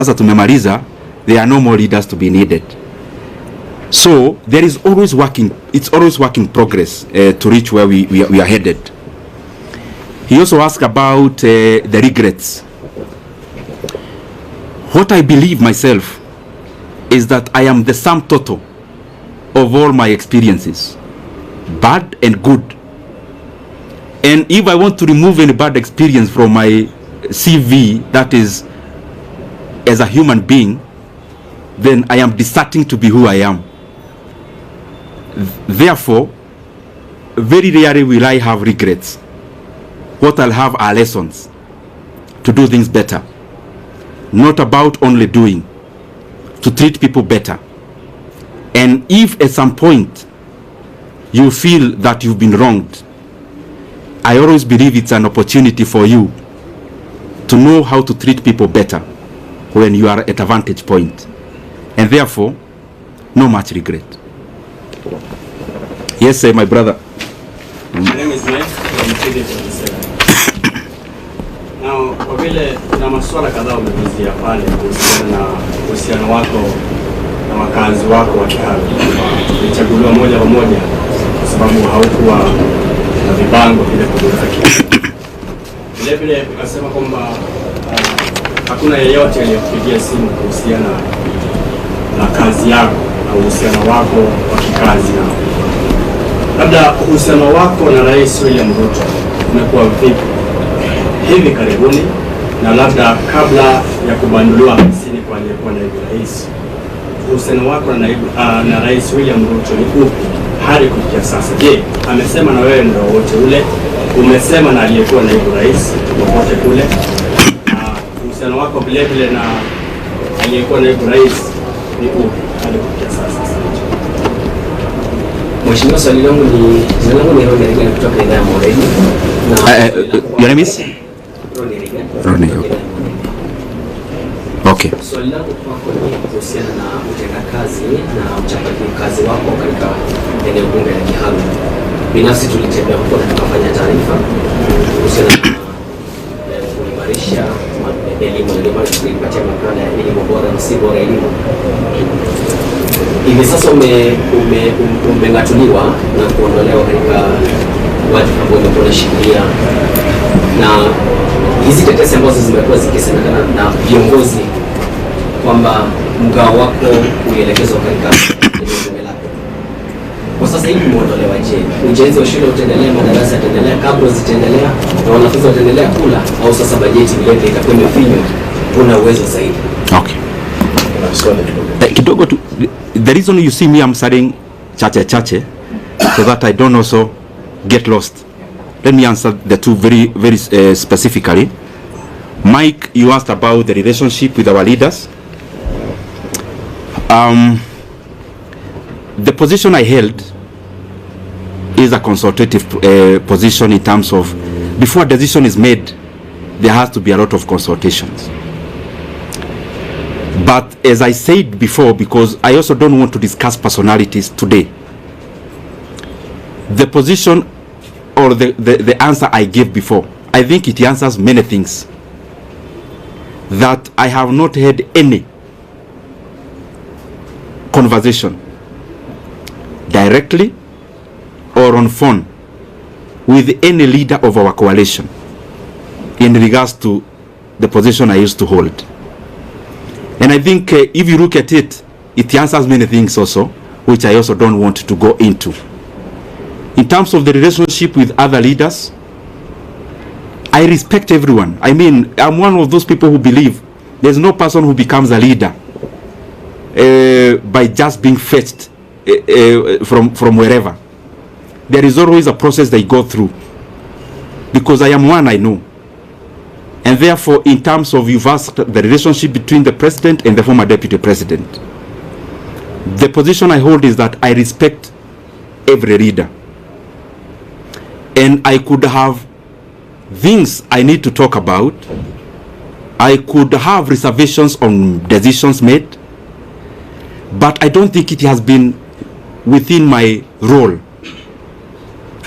sasa tumemaliza, there are no more leaders to be needed. So there is always it's always work in progress to reach where we are headed. He also asked about the regrets. What I believe myself is that I am the sum total of all my experiences, bad and good. And if I want to remove any bad experience from my CV, that is, as a human being, then I am deserting to be who I am. Therefore, very rarely will I have regrets. What I'll have are lessons to do things better. Not about only doing, to treat people better. And if at some point you feel that you've been wronged, I always believe it's an opportunity for you to know how to treat people better when you are at a vantage point. And therefore, no much regret. Yes, my brother. My name is Mike from Ndindi Nyoro. Now, kwa vile kuna masuala kadhaa umeguzia pale kuhusiana na uhusiano wako na wakazi wako wa Kiharu, ulichaguliwa moja kwa moja kwa sababu haukuwa na vibango vile kuduza. Vile vile ukasema kwamba hakuna yeyote aliyekupigia simu kuhusiana na kazi yako na uhusiano wako wa kikazi. Na labda uhusiano wako na Rais William Ruto umekuwa vipi hivi karibuni, na labda kabla ya kubanduliwa ofisini kwa aliyekuwa naibu rais, uhusiano wako na Rais William Ruto ni upi hadi kufikia sasa? Je, amesema na wewe ndio wote ule? Umesema na aliyekuwa naibu rais wote kule? Uhusiano wako vile vile na aliyekuwa naibu rais ni upi hadi kufikia sasa? Mheshimiwa, swali langu ni Ronny kutoka idhaa ya Moreni. Your name is? Ronny. Okay. Swali langu kwako ni kuhusiana na utendakazi na mchakato kazi wako katika eneo bunge la Kiharu. Binafsi tulitembea huko na tukafanya taarifa kuhusiana na kuimarisha elimu na kuipatia makala ya elimu bora na si bora elimu. Hivi sasa umengatuliwa na kuondolewa katika wadhifa ambao umekuwa unashikilia, na hizi tetesi ambazo zimekuwa zikisemekana na viongozi kwamba mgao wako uelekezwa katika eneo lako, kwa sasa hivi umeondolewa. Je, ujenzi wa shule utaendelea, madarasa yataendelea, kabla zitaendelea na wanafunzi wataendelea kula, au sasa bajeti vile itakuwa imefinywa, kuna uwezo zaidi? Okay. Kidogo tu, the reason you see me I'm saying chache so that I don't also get lost. Let me answer the two very specifically. Mike, you asked about the relationship with our leaders. The position I held is a consultative position in terms of before a decision is made, there has to be a lot of consultations. But as I said before, because I also don't want to discuss personalities today, the position or the answer I gave before, I think it answers many things. That I have not had any conversation directly or on phone with any leader of our coalition in regards to the position I used to hold. And I think if you look at it, it answers many things also, which I also don't want to go into. In terms of the relationship with other leaders, I respect everyone. I mean, I'm one of those people who believe there's no person who becomes a leader by just being fetched from wherever. There is always a process they go through. Because I am one, I know. And therefore, in terms of you've asked the relationship between the president and the former deputy president, the position I hold is that I respect every leader. And I could have things I need to talk about. I could have reservations on decisions made. But I don't think it has been within my role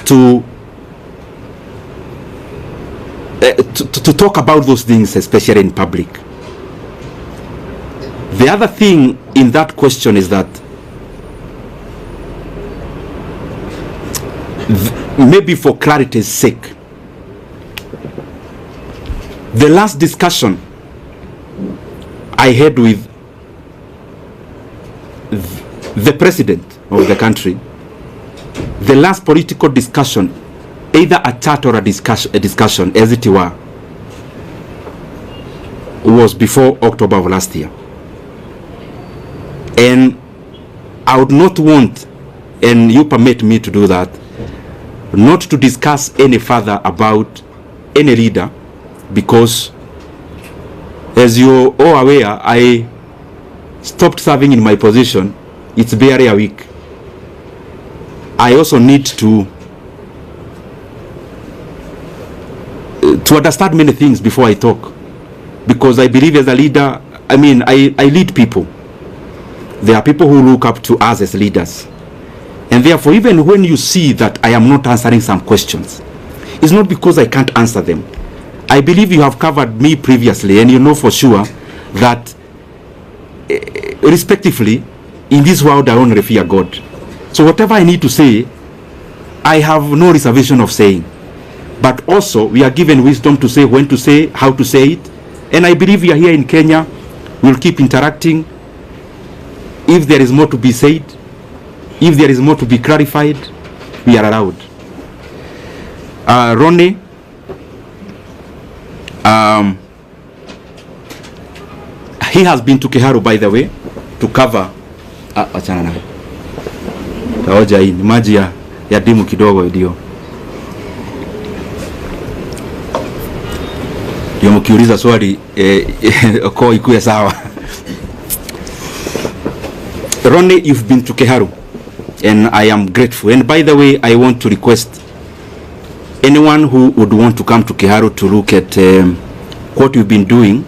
to talk about those things, especially in public. The other thing in that question is that maybe for clarity's sake, the last discussion I had with the president of the country, the last political discussion, either a chat or a discussion as it were, was before October of last year. And I would not want, and you permit me to do that, not to discuss any further about any leader, because as you're all aware, I stopped serving in my position. It's barely a week. I also need to understand many things before I talk, because I believe as a leader, I lead people. There are people who look up to us as leaders, and therefore even when you see that I am not answering some questions, it's not because I can't answer them. I believe you have covered me previously, and you know for sure that respectively, in this world I only fear God. So whatever I need to say, I have no reservation of saying. But also we are given wisdom to say when to say, how to say it. And I believe we are here in Kenya, we'll keep interacting. If there is more to be said, if there is more to be clarified, we are allowed. Ronnie, he has been to Kiharu, by the way, to cover achana na taoja hii maji ya dimu kidogo ndio mkiuliza swali kwa ikuwe sawa. Ronnie, you've been to Kiharu and I am grateful, and by the way I want to request anyone who would want to come to Kiharu to look at what you've been doing.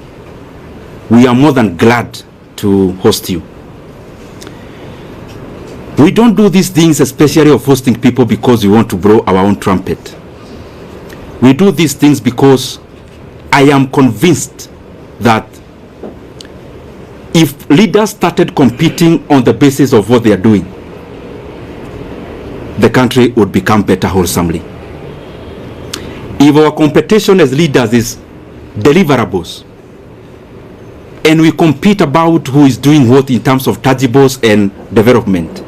We are more than glad to host you. We don't do these things, especially of hosting people, because we want to blow our own trumpet. We do these things because I am convinced that if leaders started competing on the basis of what they are doing, the country would become better wholesomely. If our competition as leaders is deliverables, and we compete about who is doing what in terms of tangibles and development,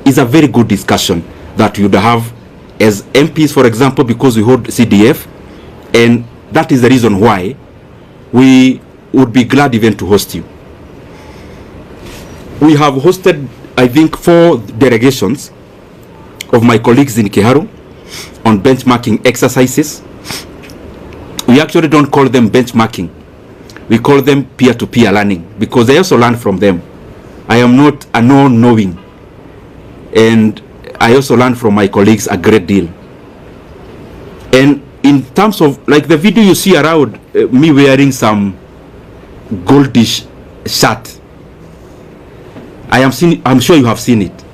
is a very good discussion that you would have as MPs, for example, because we hold CDF, and that is the reason why we would be glad even to host you. We have hosted, I think, 4 delegations of my colleagues in Kiharu on benchmarking exercises. We actually don't call them benchmarking. We call them peer-to-peer learning, because I also learn from them. I am not a non-knowing, and I also learn from my colleagues a great deal. And in terms of, like the video you see around, me wearing some goldish shirt, I'm sure you have seen it.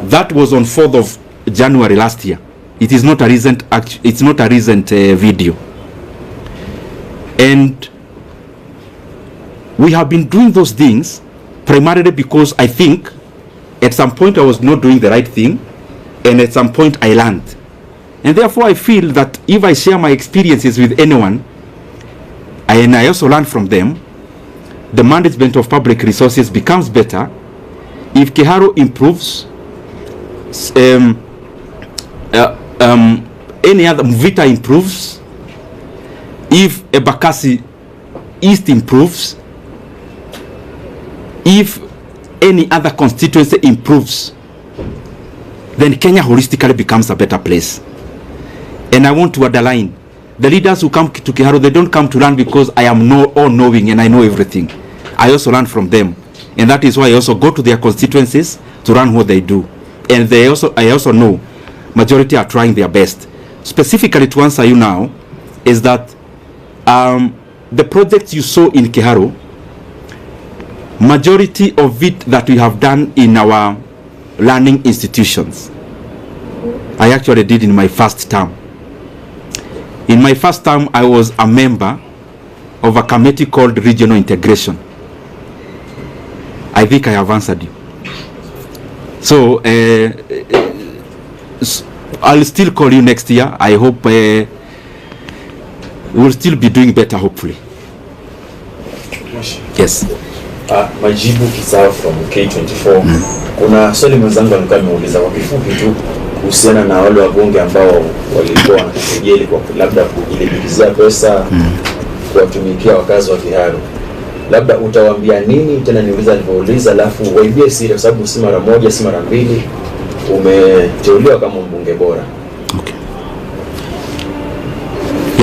That was on 4th of January last year. It is not a recent video. And we have been doing those things primarily because I think at some point I was not doing the right thing, and at some point I learned. And therefore I feel that if I share my experiences with anyone, and I also learn from them, the management of public resources becomes better. If Kiharu improves, any other Mvita improves, if Ebakasi East improves, if any other constituency improves, then Kenya holistically becomes a better place. And I want to underline, the leaders who come to Kiharu, they don't come to learn because I am all-knowing and I know everything. I also learn from them, and that is why I also go to their constituencies to learn what they do. And I also know majority are trying their best. Specifically to answer you now, is that the projects you saw in Kiharu, majority of it that we have done in our learning institutions, I actually did in my first term. In my first term, I was a member of a committee called Regional Integration. I think I have answered you. So I'll still call you next year. I hope we'll still be doing better, hopefully. Yes. Majibu Kisao from K24. Kuna swali mwenzangu alikuwa ameuliza kwa kifupi tu kuhusiana na wale wabunge ambao walikuwa wanakejeli kwa labda kujilipizia pesa kuwatumikia wakazi wa Kiharu. Labda utawaambia nini? Tena niuliza alipouliza, alafu waibie siri, kwa sababu si mara moja si mara mbili umeteuliwa kama mbunge bora.